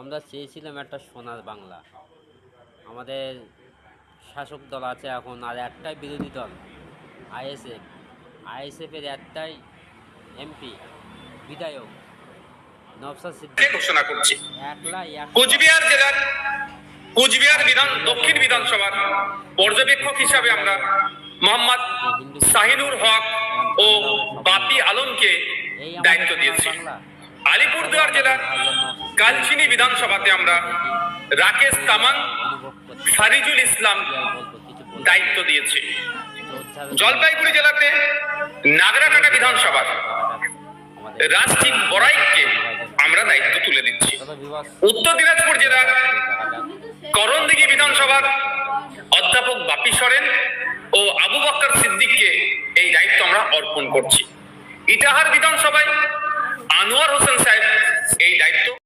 আমরা চেয়েছিলাম একটা সোনার বাংলা। আমাদের শাসক দল আছে এখন, আর একটাই বিরোধী দল আইএসএফ। আইএসএফের একটাই এমপি বিধায়ক নওশাদ সিদ্দিকী ঘোষণা করছি। একলাই কোচবিহার জেলার কোচবিহার দক্ষিণ বিধানসভার পর্যবেক্ষক হিসাবে আমরা মোহাম্মদ শাহিনুর হক ও বাপি আলমকে দায়িত্ব দিয়েছি। আলিপুরদুয়ার জেলার কালচিনি বিধানসভাতে আমরা রাকেশ তামাং, ফারিজুল ইসলাম দায়িত্ব দিয়েছি। জলপাইগুড়ি জেলাতে নাগরাকাটা বিধানসভার রাজদীপ বড়াইককে আমরা দায়িত্ব তুলে দিচ্ছি। উত্তর দিনাজপুর জেলার করণদিঘি বিধানসভার অধ্যাপক বাপি সরেন ও আবু বকর সিদ্দিককে এই দায়িত্ব আমরা অর্পণ করছি। ইটাহার বিধানসভায় আনোয়ার হোসেন সাহেব এই দায়িত্ব